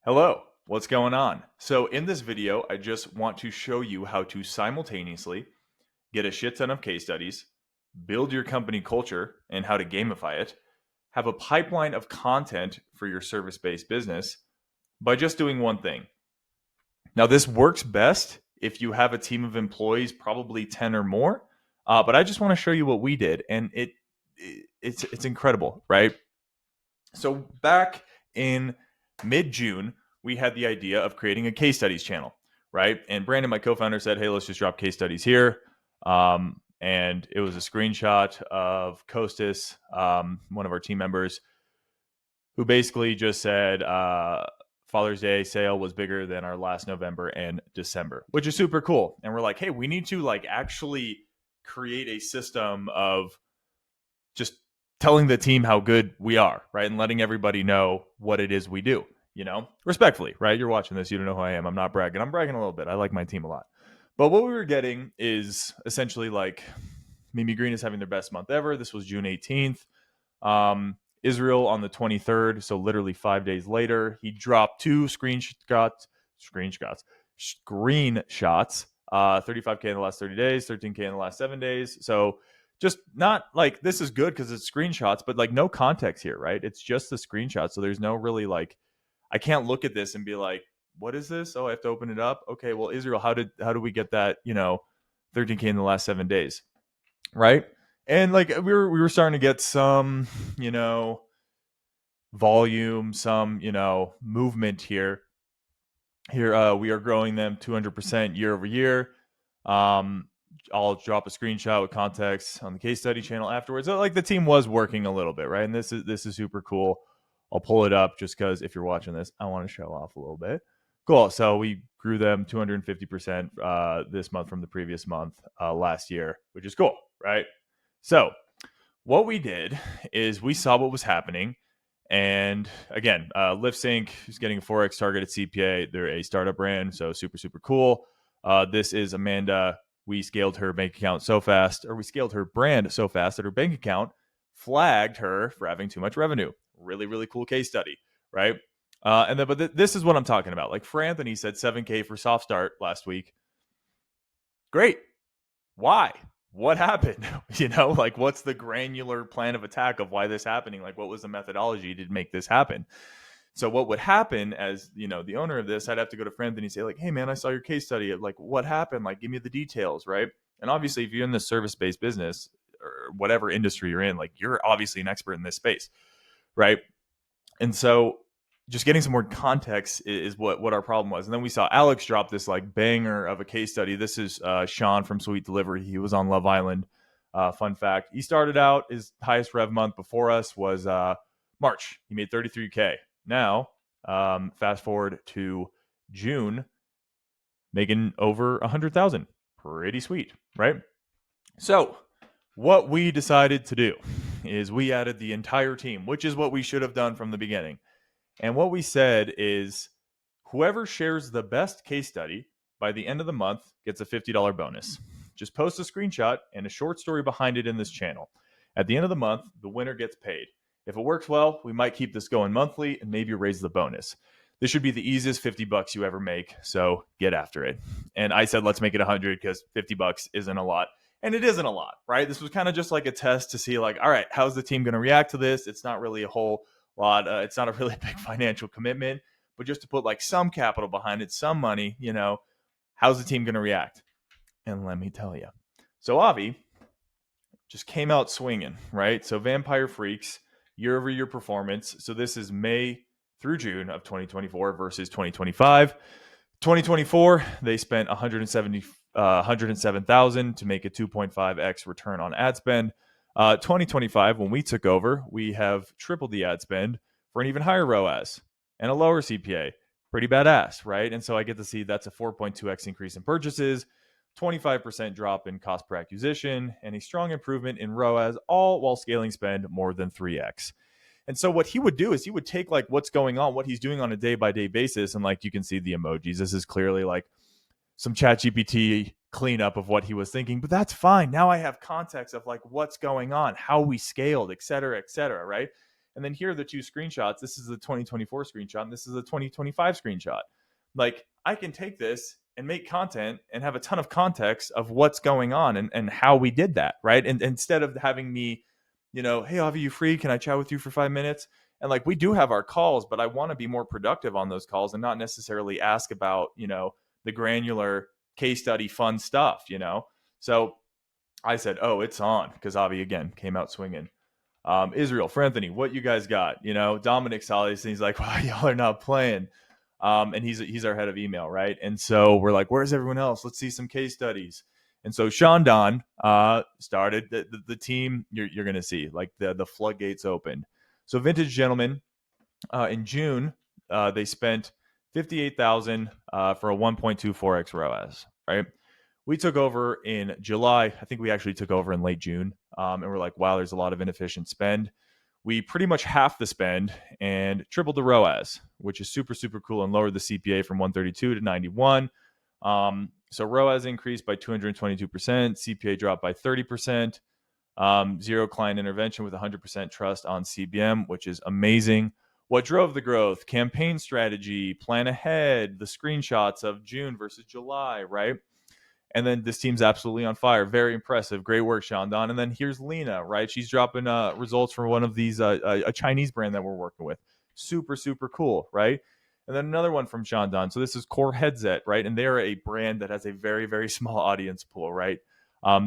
Hello, what's going on? So in this video, I just want to show you how to simultaneously get a shit ton of case studies, build your company culture and how to gamify it, have a pipeline of content for your service-based business by just doing one thing. Now, this works best if you have a team of employees, probably 10 or more. But I just want to show you what we did, and it's incredible, right? So back in mid-June, we had the idea of creating a case studies channel, right? And Brandon, my co-founder, said, "Hey, let's just drop case studies here." And it was a screenshot of Costas, one of our team members, who basically just said Father's Day sale was bigger than our last November and December, which is super cool. And we're like, hey, we need to actually create a system of just telling the team how good we are, right? And letting everybody know what it is we do, respectfully, right? You're watching this, you don't know who I am. I'm not bragging. I'm bragging a little bit. I like my team a lot. But what we were getting is essentially like Mimi Green is having their best month ever. This was June 18th. Israel on the 23rd, so literally 5 days later, he dropped two screenshots, 35K in the last 30 days, 13K in the last 7 days. So just not like this is good because it's screenshots, but like no context here, right? It's just the screenshot. So there's no really I can't look at this and be like, what is this? Oh, I have to open it up. Okay, well, Israel, how do we get that, 13K in the last 7 days? Right. And we were starting to get some, volume, some, movement here. We are growing them 200% year over year. I'll drop a screenshot with context on the case study channel afterwards. So, the team was working a little bit, right? And this is super cool. I'll pull it up just because if you're watching this, I want to show off a little bit. Cool. So we grew them 250% this month from the previous month last year, which is cool, right? So what we did is we saw what was happening. And again, LiftSync is getting a 4x targeted CPA. They're a startup brand, so super, super cool. This is Amanda. We scaled her bank account so fast, or we scaled her brand so fast that her bank account flagged her for having too much revenue. Really, really cool case study, right? But this is what I'm talking about. Like for Anthony said 7K for soft start last week. Great. Why? What happened? What's the granular plan of attack of why this happening? What was the methodology to make this happen? So what would happen as, the owner of this, I'd have to go to Frank and say hey man, I saw your case study. What happened? Give me the details, right? And obviously if you're in the service-based business or whatever industry you're in, you're obviously an expert in this space, right? And so just getting some more context is what our problem was. And then we saw Alex drop this banger of a case study. This is Sean from Sweet Delivery. He was on Love Island. Fun fact, he started out, his highest rev month before us was March. He made 33K. Now, fast forward to June, making over 100,000. Pretty sweet, right? So what we decided to do is we added the entire team, which is what we should have done from the beginning. And what we said is whoever shares the best case study by the end of the month gets a $50 bonus. Just post a screenshot and a short story behind it in this channel. At the end of the month, the winner gets paid. If it works well, we might keep this going monthly and maybe raise the bonus. This should be the easiest $50 you ever make, so get after it. And I said, let's make it 100 because $50 isn't a lot. And it isn't a lot, right? This was kind of just like a test to see all right, how's the team going to react to this? It's not really a whole lot. It's not a really big financial commitment, but just to put some capital behind it, some money, how's the team going to react? And let me tell you. So Avi just came out swinging, right? So Vampire Freaks, year over year performance. So this is May through June of 2024 versus 2025. 2024, they spent 107,000 to make a 2.5x return on ad spend. 2025, when we took over, we have tripled the ad spend for an even higher ROAS and a lower CPA. Pretty badass, right? And so I get to see that's a 4.2x increase in purchases, 25% drop in cost per acquisition, and a strong improvement in ROAS, all while scaling spend more than 3x. And so what he would do is he would take what's going on, what he's doing on a day-by-day basis, and you can see the emojis. This is clearly some ChatGPT cleanup of what he was thinking, but that's fine. Now I have context of what's going on, how we scaled, et cetera, right? And then here are the two screenshots. This is the 2024 screenshot, and this is the 2025 screenshot. Like, I can take this and make content and have a ton of context of what's going on and how we did that, right? And instead of having me, hey, Avi, you free? Can I chat with you for 5 minutes? And like, we do have our calls, but I want to be more productive on those calls and not necessarily ask about, the granular case study fun stuff. So I said, oh, it's on, because Avi, again, came out swinging. Israel, for Anthony, what you guys got? Dominic saw these things like, wow, y'all are not playing. And he's our head of email, right? And so we're like, where's everyone else? Let's see some case studies. And so Sean Don started the team. You're going to see like the floodgates opened. So Vintage Gentlemen, in June, they spent $58,000 for a 1.24x ROAS, right? We took over in July. I think we actually took over in late June. And we're like, wow, there's a lot of inefficient spend. We pretty much halved the spend and tripled the ROAS, which is super, super cool, and lowered the CPA from 132 to 91. So ROAS increased by 222%, CPA dropped by 30%, zero client intervention with 100% trust on CBM, which is amazing. What drove the growth? Campaign strategy, plan ahead, the screenshots of June versus July, right? And then this team's absolutely on fire. Very impressive. Great work, Sean Don. And then here's Lena, right? She's dropping results from one of these, a Chinese brand that we're working with. Super, super cool, right? And then another one from Sean Don. So this is Core Headset, right? And they're a brand that has a very, very small audience pool, right?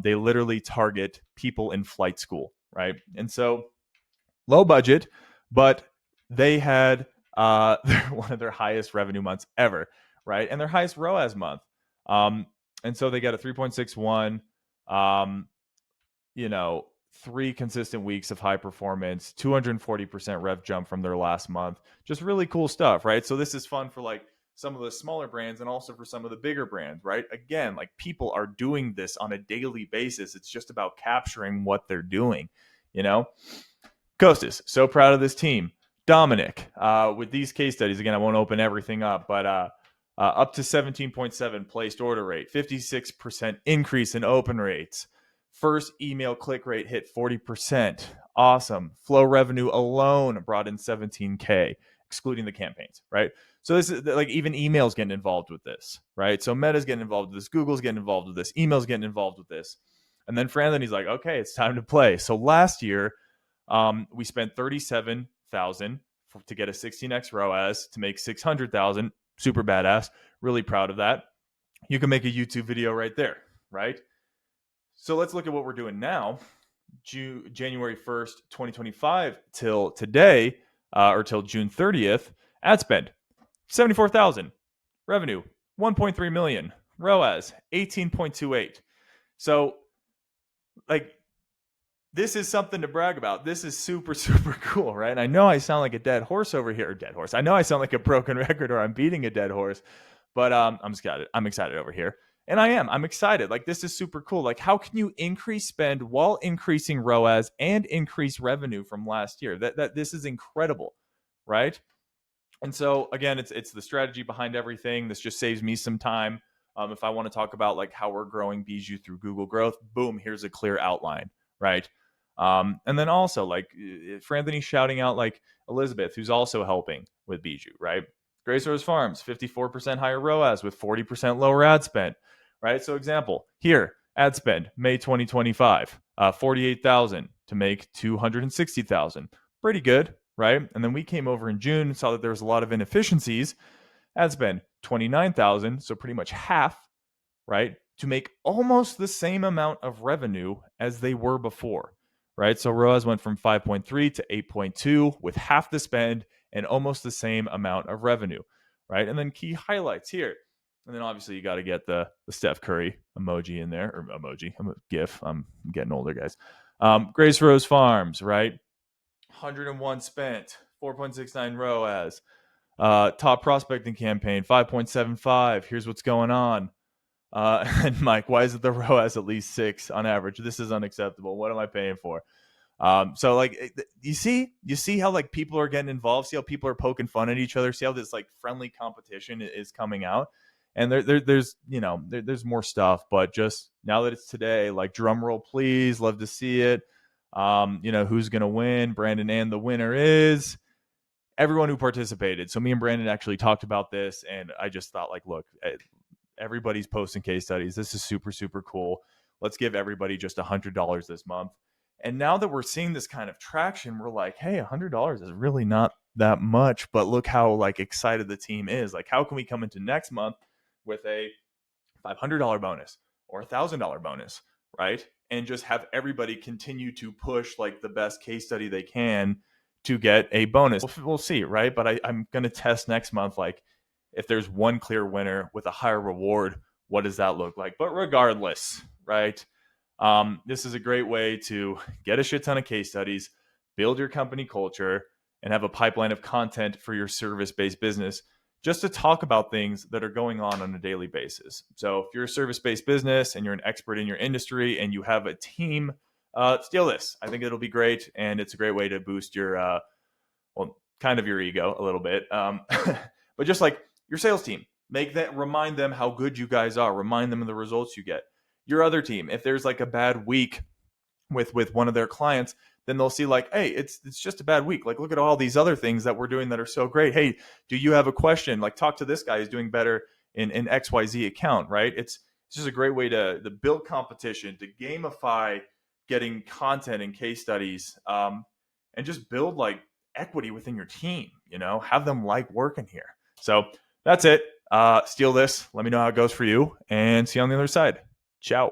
They literally target people in flight school, right? And so low budget, but they had one of their highest revenue months ever, right? And their highest ROAS month. And so they got a 3.61, 3 consistent weeks of high performance, 240% rev jump from their last month. Just really cool stuff, right? So this is fun for like some of the smaller brands and also for some of the bigger brands, right? Again, like people are doing this on a daily basis. It's just about capturing what they're doing, Costas, so proud of this team. Dominic, with these case studies, again, I won't open everything up, but up to 17.7 placed order rate, 56% increase in open rates. First email click rate hit 40%. Awesome. Flow revenue alone brought in 17K, excluding the campaigns, right? So this is like even emails getting involved with this, right? So Meta's getting involved with this, Google's getting involved with this, email's getting involved with this. And then for Anthony's like, okay, it's time to play. So last year, we spent $37,000 to get a 16x ROAS to make 600,000. Super badass. Really proud of that. You can make a YouTube video right there, right? So let's look at what we're doing now. January 1st, 2025 till today, or till June 30th, ad spend, 74,000. Revenue, 1.3 million. ROAS, 18.28. So, like, this is something to brag about. This is super, super cool, right? And I know I sound like a dead horse over here, or dead horse. I know I sound like a broken record or I'm beating a dead horse, but I'm excited. I'm excited over here. And I'm excited. Like, this is super cool. Like, how can you increase spend while increasing ROAS and increase revenue from last year? That this is incredible, right? And so again, it's the strategy behind everything. This just saves me some time. If I want to talk about like how we're growing Bijou through Google growth, boom, here's a clear outline, right? And then also like for Anthony shouting out like Elizabeth, who's also helping with Bijou, right? Grace Rose Farms, 54% higher ROAS with 40% lower ad spend, right? So example here, ad spend, May 2025, 48,000 to make 260,000. Pretty good, right? And then we came over in June and saw that there was a lot of inefficiencies. Ad spend, 29,000, so pretty much half, right? To make almost the same amount of revenue as they were before, right? So ROAS went from 5.3 to 8.2 with half the spend and almost the same amount of revenue, right? And then key highlights here. And then obviously you got to get the Steph Curry emoji in there, or emoji, I'm a GIF. I'm getting older, guys. Grace Rose Farms, right? 101 spent, 4.69 ROAS. Top prospecting campaign, 5.75. Here's what's going on. And Mike, why is it the ROAS at least 6 on average? This is unacceptable. What am I paying for? So like you see how like people are getting involved, see how people are poking fun at each other, see how this like friendly competition is coming out. And there's more stuff, but just now that it's today, like drum roll, please, love to see it. Who's going to win? Brandon, and the winner is everyone who participated. So me and Brandon actually talked about this, and I just thought, like, look, everybody's posting case studies. This is super, super cool. Let's give everybody just $100 this month. And now that we're seeing this kind of traction, we're like, hey, $100 is really not that much, but look how like excited the team is. Like, how can we come into next month with a $500 bonus or $1,000 bonus, right? And just have everybody continue to push like the best case study they can to get a bonus. We'll see, right? But I'm going to test next month, like if there's one clear winner with a higher reward, what does that look like? But regardless, right? This is a great way to get a shit ton of case studies, build your company culture, and have a pipeline of content for your service-based business just to talk about things that are going on a daily basis. So if you're a service-based business and you're an expert in your industry and you have a team, steal this. I think it'll be great, and it's a great way to boost your, kind of your ego a little bit, but just like your sales team, remind them how good you guys are, remind them of the results you get. Your other team, if there's like a bad week with one of their clients, then they'll see like, hey, it's just a bad week. Like, look at all these other things that we're doing that are so great. Hey, do you have a question? Like, talk to this guy who's doing better in XYZ account, right? It's just a great way to build competition, to gamify getting content and case studies, and just build like equity within your team, have them like working here. So that's it. Steal this. Let me know how it goes for you, and see you on the other side. Ciao.